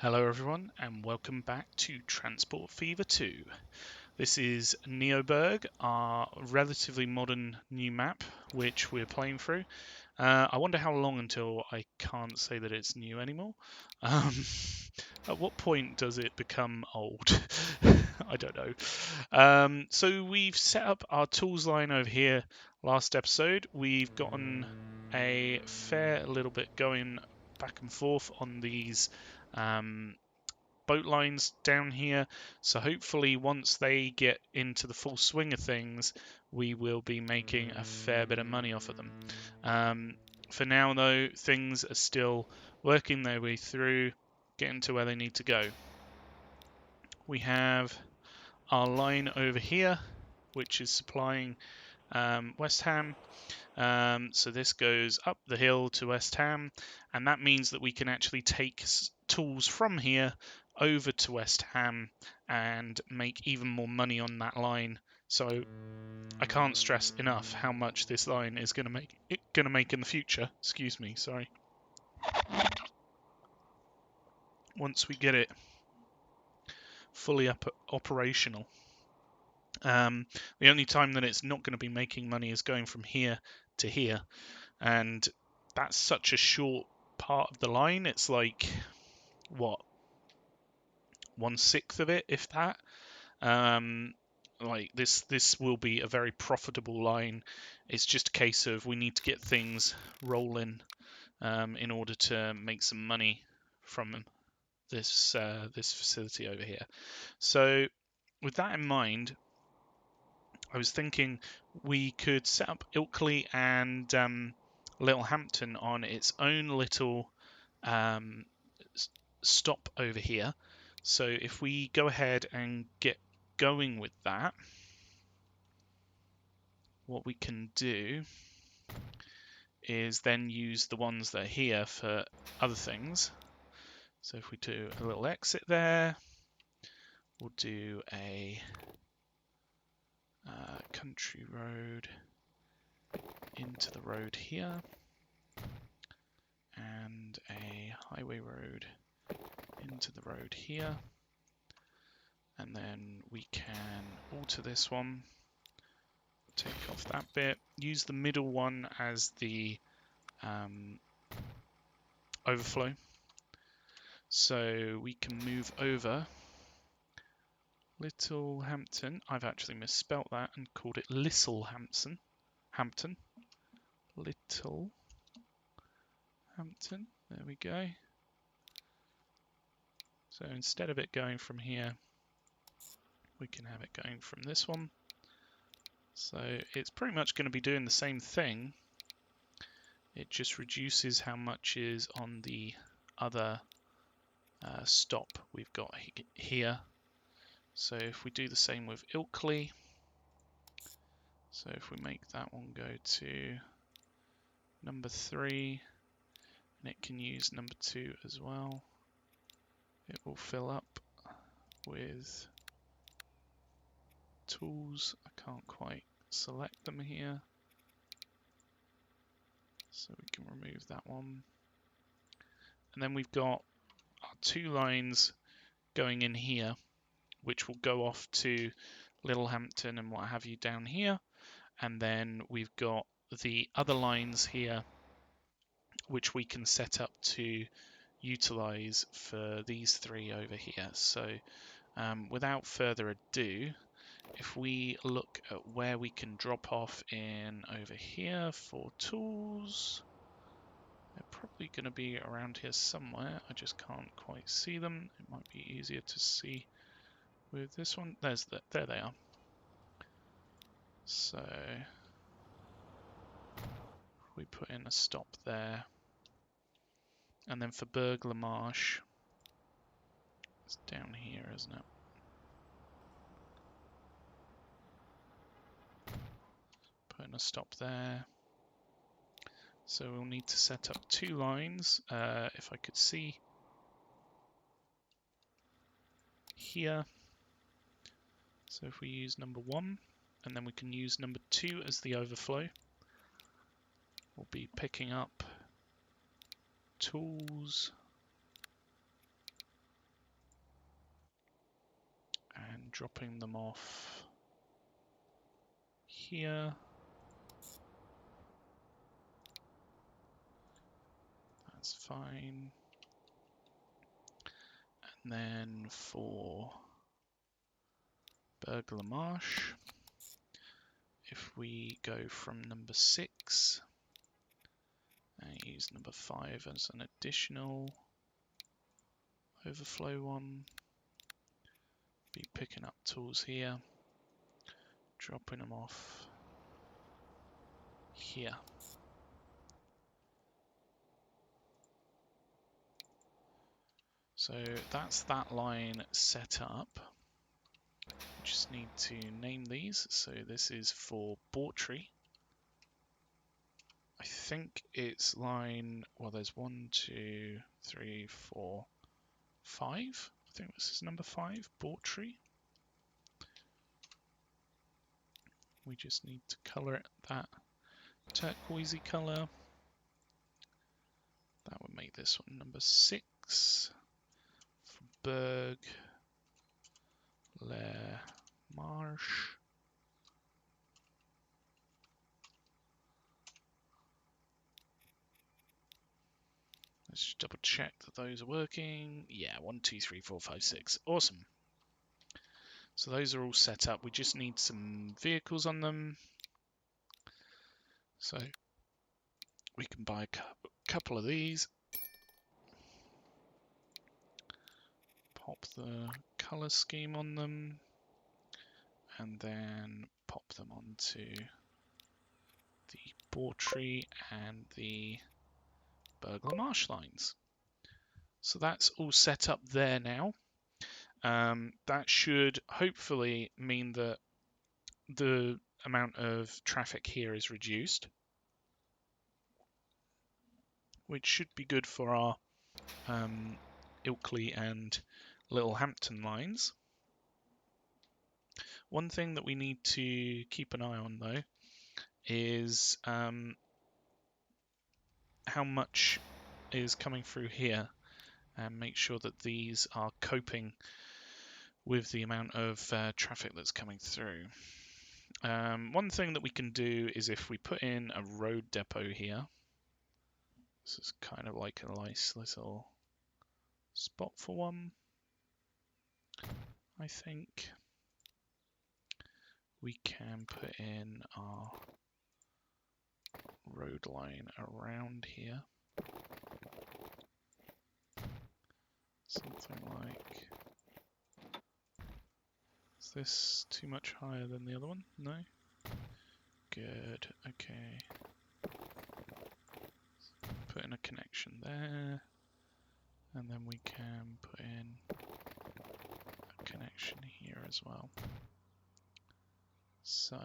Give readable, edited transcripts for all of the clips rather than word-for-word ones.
Hello everyone and welcome back to Transport Fever 2. This is NeoBurgh, our relatively modern new map which we're playing through. I wonder how long until I can't say that it's new anymore. At what point does it become old? I don't know. So we've set up our tools line over here last episode. We've gotten a fair little bit going back and forth on these boat lines down here. So hopefully once they get into the full swing of things, we will be making a fair bit of money off of them. For now though, things are still working their way through, getting to where they need to go. We have our line over here, which is supplying West Ham. So this goes up the hill to West Ham, and that means that we can actually take tools from here over to West Ham and make even more money on that line. So I can't stress enough how much this line is going to make in the future. Excuse me, sorry. Once we get it fully operational. The only time that it's not going to be making money is going from here to here, and that's such a short part of the line. It's like, what, 1/6 of it, if that. Like this will be a very profitable line. It's just a case of we need to get things rolling in order to make some money from this facility over here. So with that in mind, I was thinking we could set up Ilkley and Littlehampton on its own little stop over here. So if we go ahead and get going with that, what we can do is then use the ones that are here for other things. So if we do a little exit there, we'll do a country road into the road here, and a highway road into the road here, and then we can alter this one, take off that bit, use the middle one as the overflow, so we can move over Littlehampton. I've actually misspelt that and called it Littlehampton. Littlehampton. There we go. So instead of it going from here, we can have it going from this one. So it's pretty much going to be doing the same thing. It just reduces how much is on the other stop we've got here. So if we do the same with Ilkley, so if we make that one go to number 3, and it can use number 2 as well, it will fill up with tools. I can't quite select them here, so we can remove that one. And then we've got our 2 lines going in here, which will go off to Littlehampton and what have you down here. And then we've got the other lines here, which we can set up to utilize for these 3 over here. So without further ado, if we look at where we can drop off in over here for tools, they're probably going to be around here somewhere. I just can't quite see them. It might be easier to see with this one. There they are. So we put in a stop there, and then for Burglar Marsh, it's down here, isn't it? Put in a stop there. So we'll need to set up 2 lines. If I could see here. So if we use number 1, and then we can use number 2 as the overflow, we'll be picking up tools dropping them off here. That's fine. And then for Burglar Marsh, if we go from number 6 and use number 5 as an additional overflow one, be picking up tools here, dropping them off here. So that's that line set up. We just need to name these. So this is for Bawtry. I think it's line, well, there's 1, 2, 3, 4, 5. I think this is number 5, Bawtry. We just need to colour it that turquoisey colour. That would make this one number 6. For Burgh, Le Marsh. Let's just double check that those are working. Yeah, 1, 2, 3, 4, 5, 6. Awesome. So those are all set up. We just need some vehicles on them. So we can buy a couple of these. Pop the color scheme on them. And then pop them onto the Bawtry and the Burglar Marsh lines. So that's all set up there now. That should hopefully mean that the amount of traffic here is reduced, which should be good for our Ilkley and Littlehampton lines. One thing that we need to keep an eye on, though, is how much is coming through here, and make sure that these are coping with the amount of traffic that's coming through. One thing that we can do is if we put in a road depot here, this is kind of like a nice little spot for one, I think. We can put in our road line around here. Something like, is this too much higher than the other one? No? Good, okay. Put in a connection there, and then we can put in a connection here as well. So,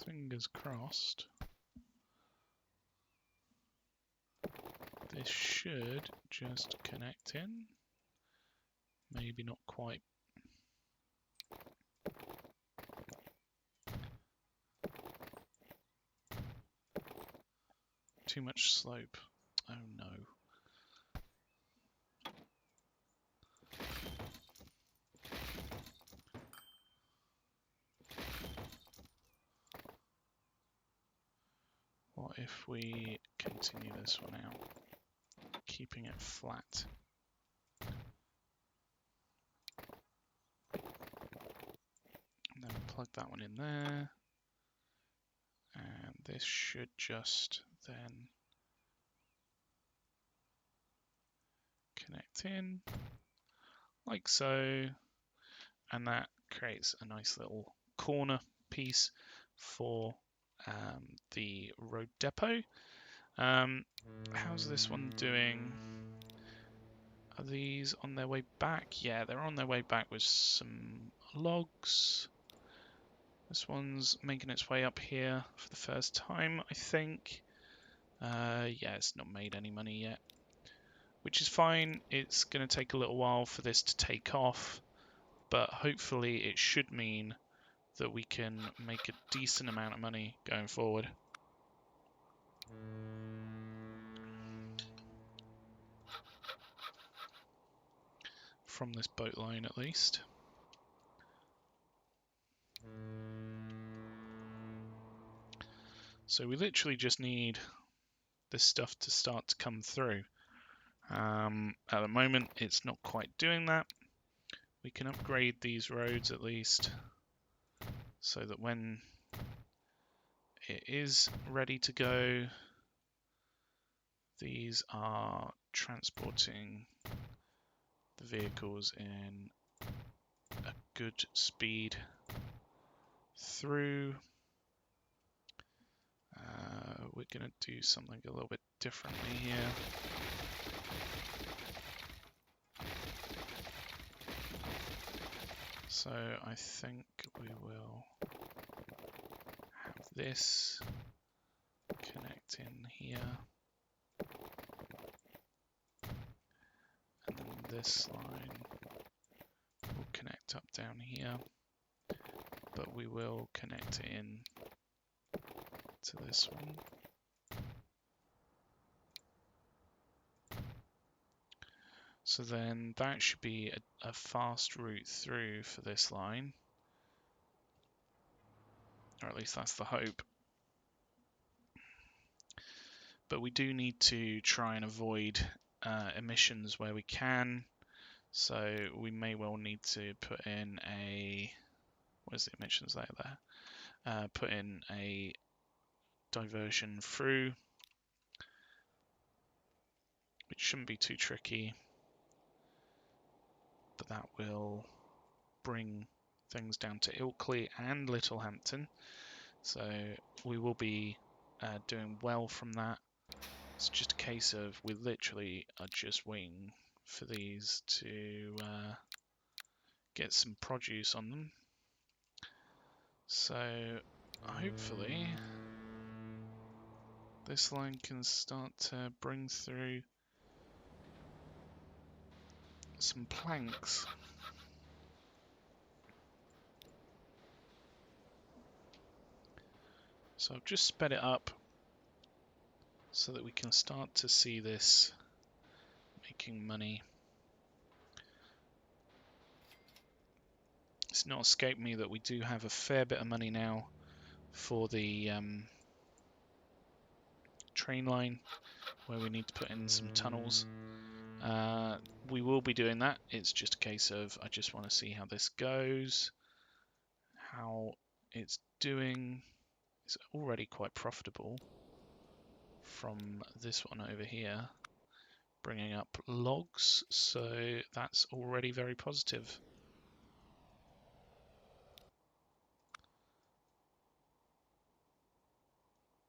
fingers crossed, this should just connect in. Maybe not quite. Too much slope. Oh no. What if we continue this one out, keeping it flat? And then plug that one in there. And this should just then connect in, like so. And that creates a nice little corner piece for the road depot. How's this one doing? Are these on their way back? Yeah, they're on their way back with some logs. This one's making its way up here for the first time, I think. Yeah, it's not made any money yet, which is fine. It's going to take a little while for this to take off, but hopefully it should mean that we can make a decent amount of money going forward. from this boat line at least. So we literally just need this stuff to start to come through. At the moment, it's not quite doing that. We can upgrade these roads at least so that when it is ready to go, these are transporting the vehicles in a good speed through. We're going to do something a little bit differently here. So I think we will have this connect in here, and then this line will connect up down here, but we will connect it in to this one. So then that should be a fast route through for this line, or at least that's the hope. But we do need to try and avoid emissions where we can, so we may well need to put in a, where's the emissions layer there? Put in a diversion through, which shouldn't be too tricky, but that will bring things down to Ilkley and Littlehampton, so we will be doing well from that. It's just a case of we literally are just waiting for these to get some produce on them. So hopefully this line can start to bring through some planks. So I've just sped it up so that we can start to see this making money. It's not escaped me that we do have a fair bit of money now for the train line, where we need to put in some tunnels. We will be doing that. It's just a case of I just want to see how this goes, how it's doing. It's already quite profitable from this one over here, bringing up logs, so that's already very positive.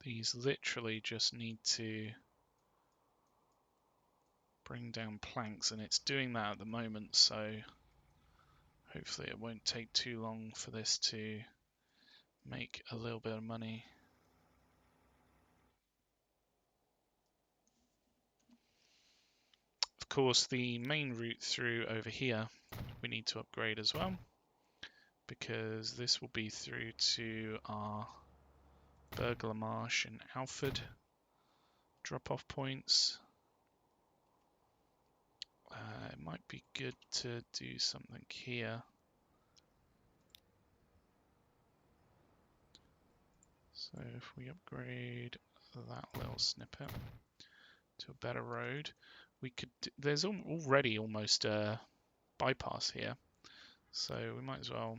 These literally just need to bring down planks, and it's doing that at the moment, so hopefully it won't take too long for this to make a little bit of money. Of course, the main route through over here we need to upgrade as well, because this will be through to our Burglar Marsh and Alford drop-off points. It might be good to do something here. So if we upgrade that little snippet to a better road, we could. There's already almost a bypass here, so we might as well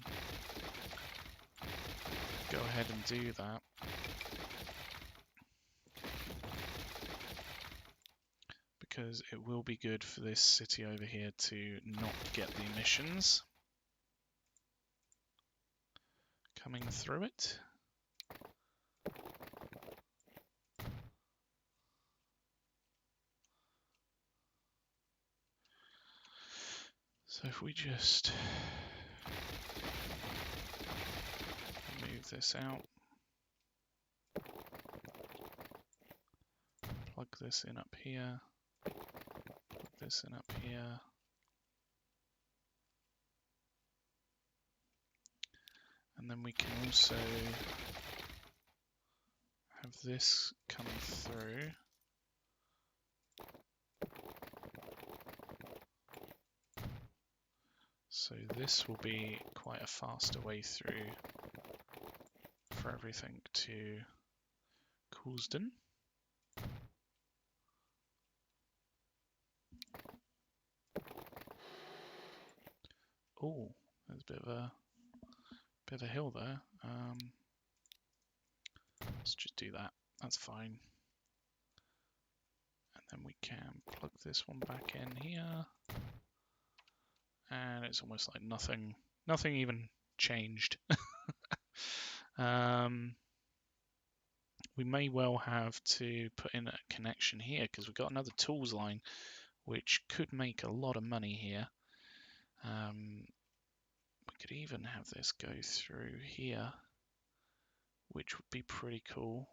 go ahead and do that. Because it will be good for this city over here to not get the emissions coming through it. So if we just move this out, plug this in up here, plug this in up here, and then we can also have this come through. So this will be quite a faster way through for everything to Coulsdon. Oh, there's a bit of a hill there. Let's just do that. That's fine. And then we can plug this one back in here. And it's almost like nothing even changed. We may well have to put in a connection here because we've got another tools line which could make a lot of money here. We could even have this go through here, which would be pretty cool.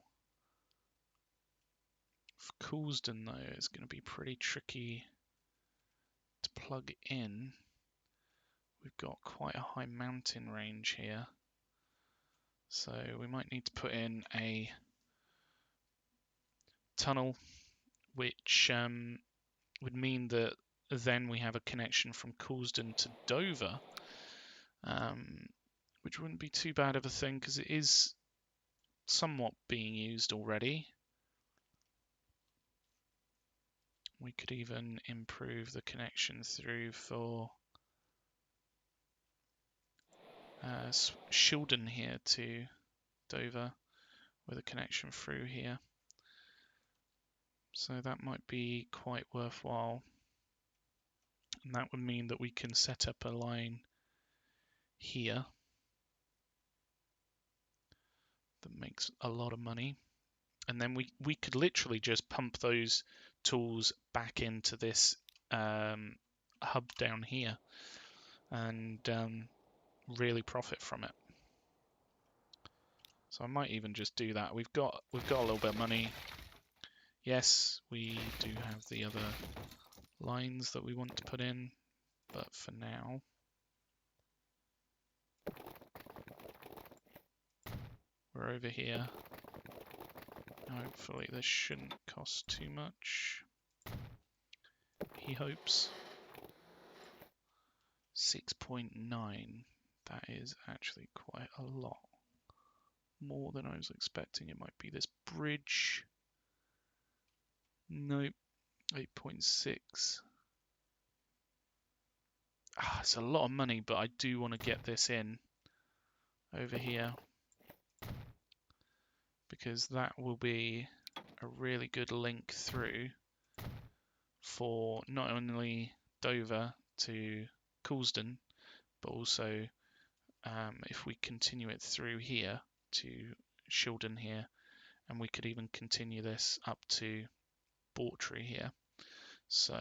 For Coulsdon though, it's going to be pretty tricky to plug in. We've got quite a high mountain range here, so we might need to put in a tunnel, which would mean that then we have a connection from Coulsdon to Dover, which wouldn't be too bad of a thing because it is somewhat being used already. We could even improve the connection through for Coulsdon here to Dover with a connection through here. So that might be quite worthwhile. And that would mean that we can set up a line here that makes a lot of money. And then we could literally just pump those tools back into this hub down here and really profit from it. So I might even just do that. We've got a little bit of money. Yes, we do have the other lines that we want to put in, but for now we're over here. Hopefully this shouldn't cost too much. He hopes. 6.9. That is actually quite a lot more than I was expecting. It might be this bridge. Nope. 8.6. It's a lot of money, but I do want to get this in over here because that will be a really good link through for not only Dover to Coulsdon, but also if we continue it through here to Coulsdon here, and we could even continue this up to Bawtry here. So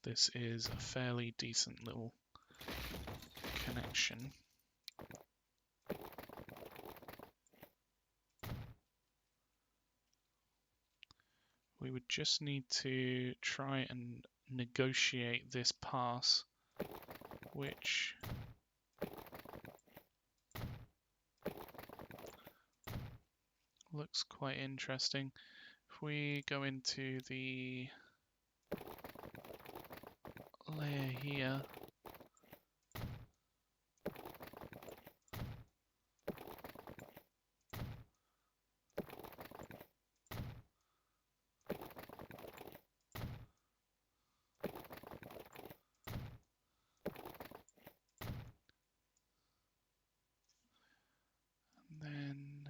this is a fairly decent little connection. We would just need to try and negotiate this pass, which looks quite interesting. If we go into the layer here, then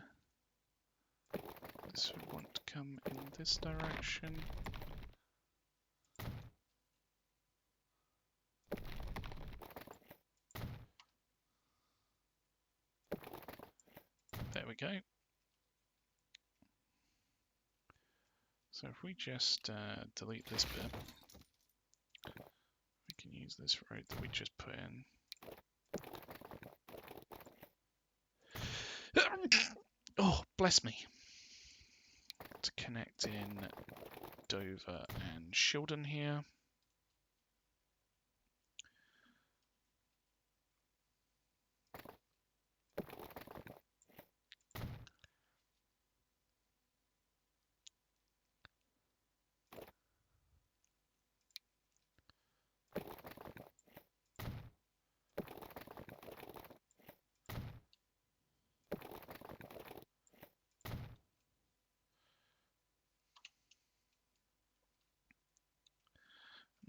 this would want to come in this direction. There we go. So if we just delete this bit, we can use this road that we just put in. Oh, bless me. To connect in Dover and Coulsdon here.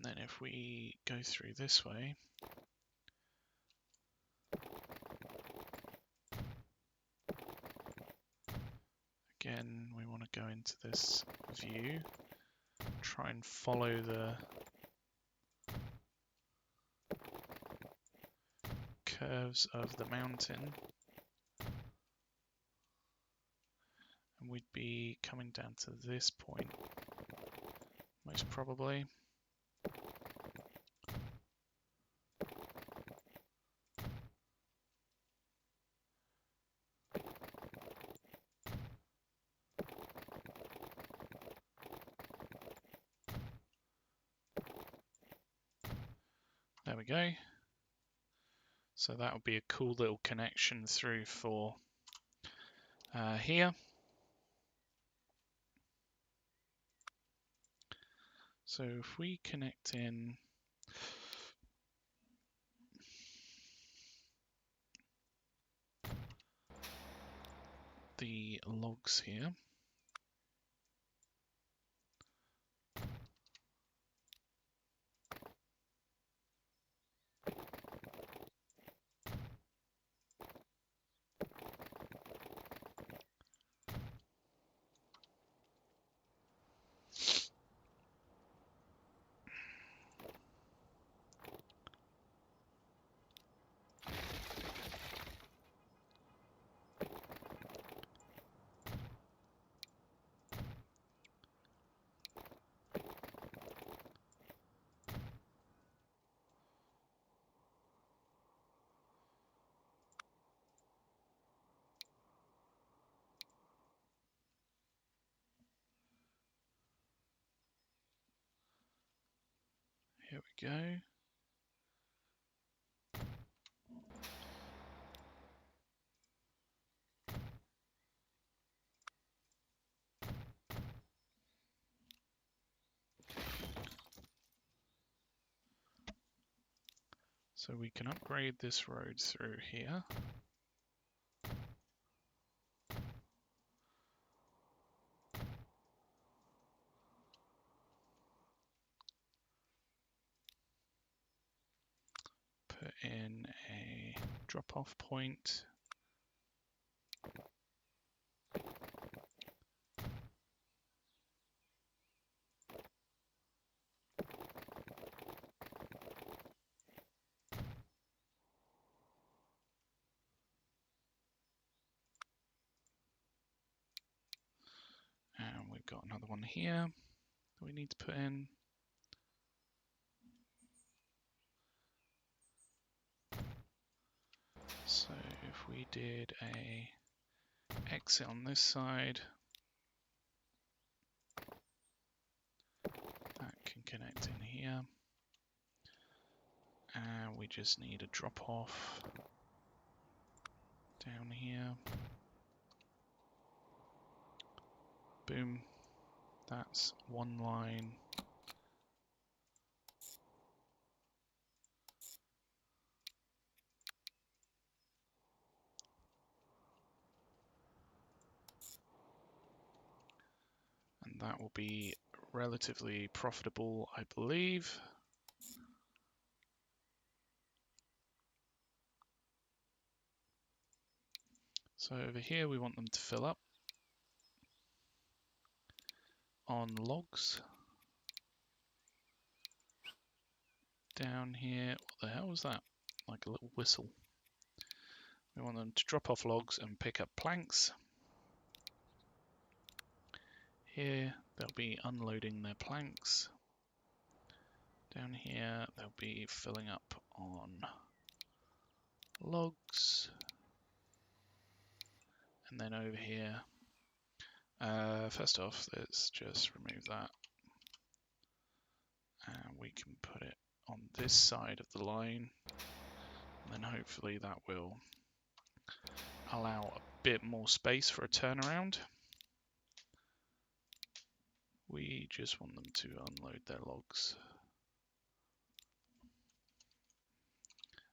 And then if we go through this way, again, we want to go into this view, try and follow the curves of the mountain, and we'd be coming down to this point, most probably. There we go. So that would be a cool little connection through for here. So if we connect in the logs here, here we go. So we can upgrade this road through here. Put in a drop-off point. And we've got another one here that we need to put in. So if we did a exit on this side, that can connect in here. And we just need a drop off down here. Boom. That's one line. And that will be relatively profitable, I believe. So over here we want them to fill up on logs. Down here, what the hell was that? Like a little whistle. We want them to drop off logs and pick up planks. Here they'll be unloading their planks. Down here they'll be filling up on logs. And then over here, first off, let's just remove that. And we can put it on this side of the line. And then hopefully that will allow a bit more space for a turnaround. We just want them to unload their logs.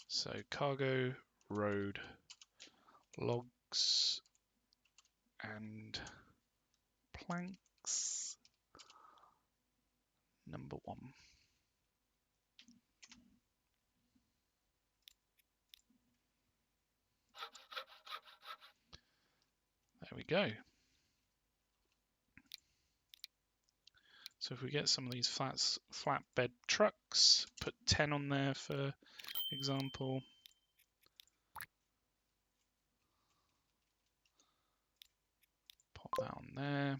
So cargo, road, logs, and planks. Number 1. There we go. So if we get some of these flatbed trucks, put 10 on there for example. Pop that on there.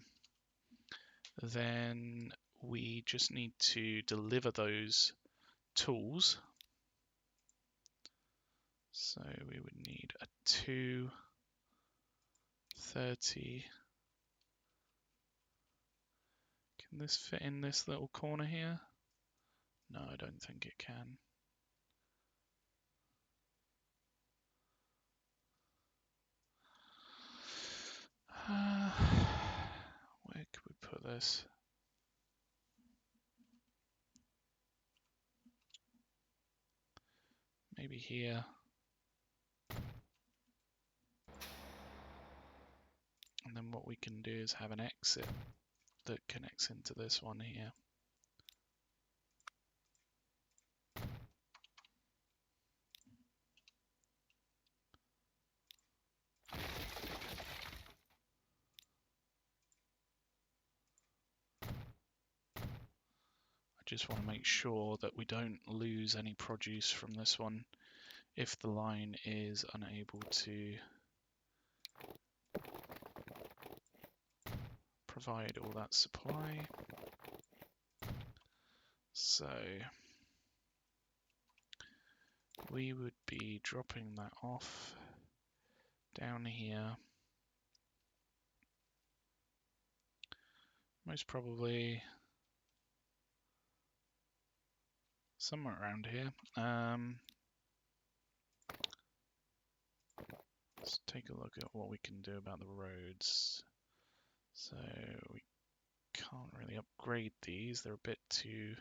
Then we just need to deliver those tools. So we would need a 230. Can this fit in this little corner here? No, I don't think it can. Where could we put this? Maybe here. And then what we can do is have an exit that connects into this one here. I just want to make sure that we don't lose any produce from this one if the line is unable to provide all that supply. So we would be dropping that off down here. Most probably somewhere around here. Let's take a look at what we can do about the roads. So we can't really upgrade these, they're a bit too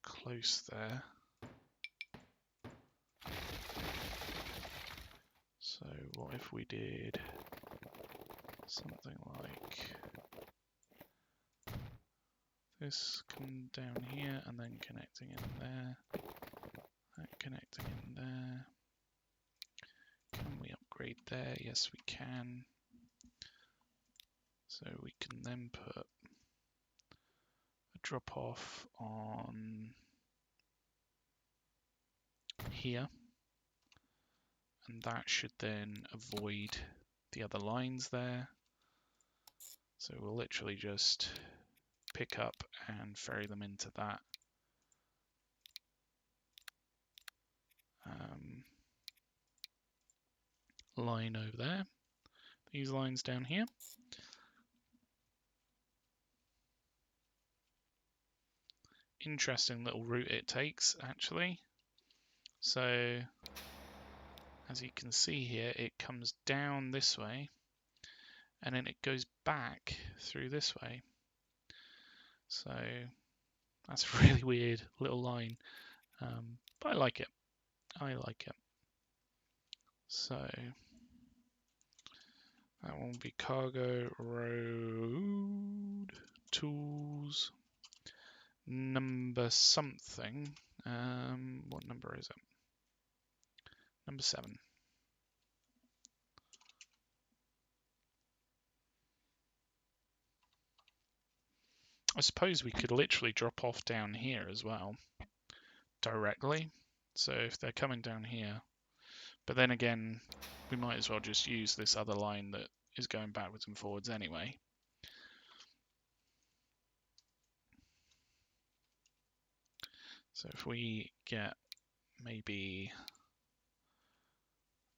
close there. So what if we did something like this, come down here and then connecting in there, that connecting in there. Can we upgrade there? Yes, we can. So we can then put a drop off on here, and that should then avoid the other lines there. So we'll literally just pick up and ferry them into that. Line over there. These lines down here. Interesting little route it takes, actually. So, as you can see here, it comes down this way, and then it goes back through this way. So, that's a really weird little line, but I like it. I like it. So, that will be cargo road tools number something. What number is it? Number 7. I suppose we could literally drop off down here as well, directly. So if they're coming down here, but then again, we might as well just use this other line that is going backwards and forwards anyway. So if we get maybe,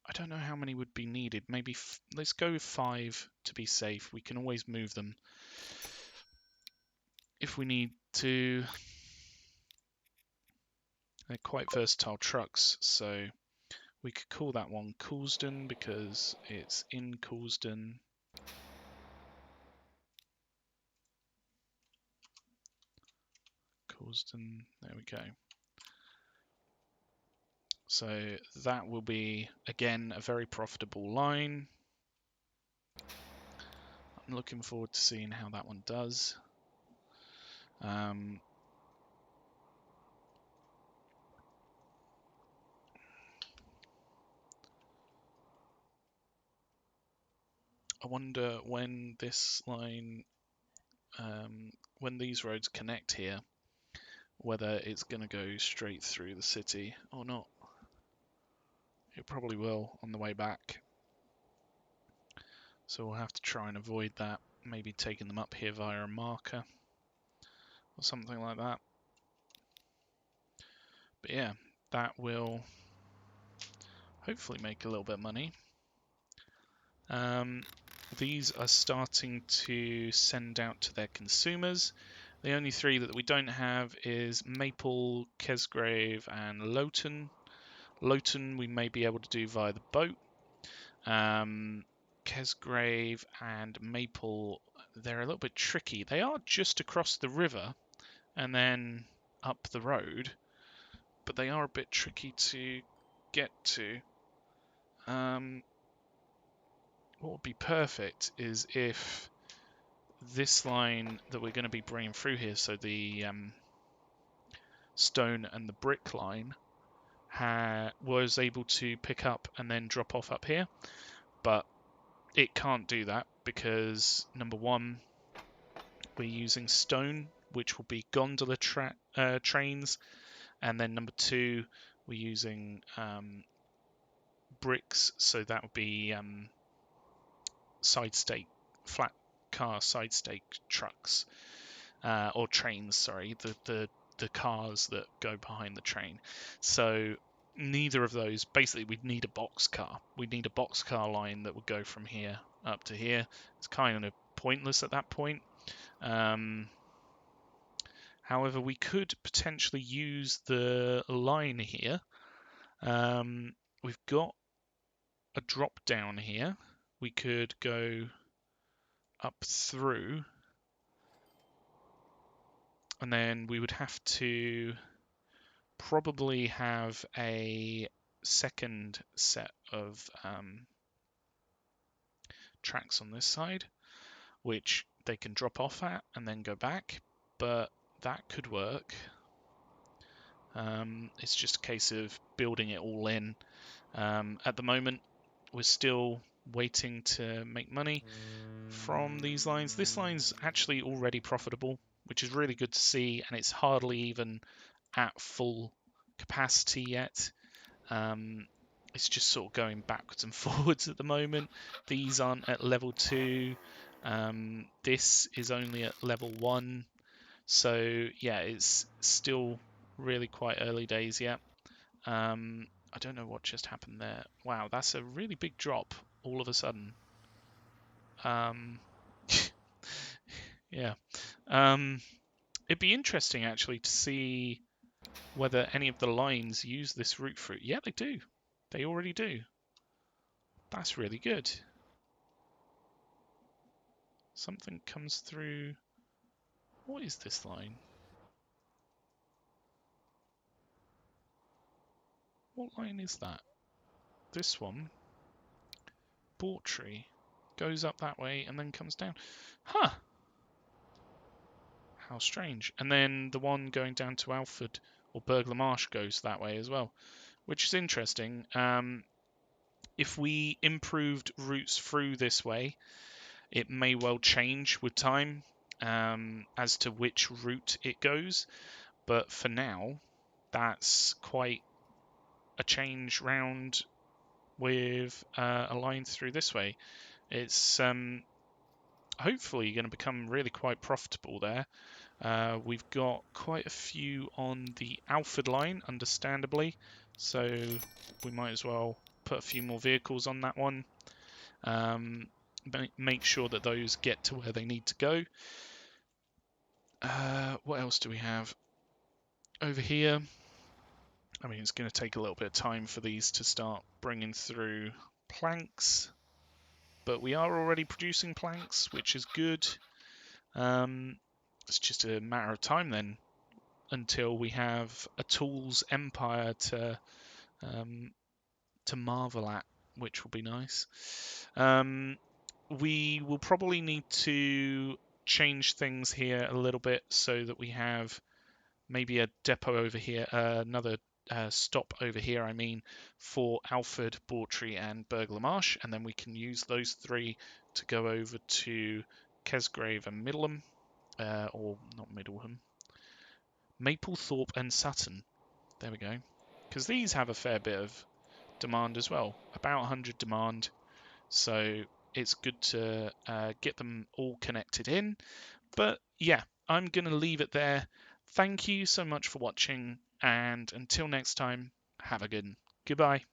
I don't know how many would be needed, maybe let's go with 5 to be safe. We can always move them if we need to. They're quite versatile trucks, so we could call that one Coulsdon because it's in Coulsdon. Coulsdon, there we go. So that will be, again, a very profitable line. I'm looking forward to seeing how that one does. I wonder when this line, when these roads connect here, whether it's going to go straight through the city or not. It probably will on the way back. So we'll have to try and avoid that. Maybe taking them up here via a marker or something like that. But yeah, that will hopefully make a little bit of money. These are starting to send out to their consumers. The only three that we don't have is Maple, Kesgrave, and Loughton. Loughton we may be able to do via the boat. Kesgrave and Maple, they're a little bit tricky. They are just across the river and then up the road, but they are a bit tricky to get to. What would be perfect is if this line that we're going to be bringing through here, so the stone and the brick line, was able to pick up and then drop off up here, but it can't do that because number one, we're using stone, which will be gondola trains, and then number two, we're using bricks, so that would be side stake, flat car side stake trucks, or trains, sorry, the cars that go behind the train. So neither of those, basically we'd need a box car. We'd need a box car line that would go from here up to here. It's kind of pointless at that point. However, we could potentially use the line here. We've got a drop down here. We could go up through, and then we would have to probably have a second set of tracks on this side, which they can drop off at and then go back, but that could work. It's just a case of building it all in. At the moment, we're still waiting to make money from these lines. This line's actually already profitable, which is really good to see, and it's hardly even at full capacity yet. It's just sort of going backwards and forwards at the moment. These aren't at level 2. This is only at level 1. So yeah, it's still really quite early days yet. I don't know what just happened there. Wow, that's a really big drop all of a sudden. Yeah. It'd be interesting actually to see whether any of the lines use this root fruit. Yeah, they do. They already do. That's really good. Something comes through. What is this line? What line is that? This one. Bawtry. Goes up that way and then comes down. Huh. How strange. And then the one going down to Alford or Burgh Marsh goes that way as well, which is interesting. If we improved routes through this way, it may well change with time as to which route it goes. But for now, that's quite a change round with a line through this way. It's hopefully going to become really quite profitable there. We've got quite a few on the Alford line, understandably, so we might as well put a few more vehicles on that one. Make sure that those get to where they need to go. What else do we have over here? I mean, it's going to take a little bit of time for these to start bringing through planks, but we are already producing planks, which is good. It's just a matter of time then until we have a tools empire to marvel at, which will be nice. We will probably need to change things here a little bit so that we have maybe a depot over here, another stop over here, I mean, for Alford, Bawtry and Burgh Marsh, and then we can use those three to go over to Kesgrave and Middleham, or not Middleham, Maplethorpe and Sutton. There we go. Because these have a fair bit of demand as well, about 100 demand. So it's good to get them all connected in. But yeah, I'm going to leave it there. Thank you so much for watching, and until next time, have a good one. Goodbye.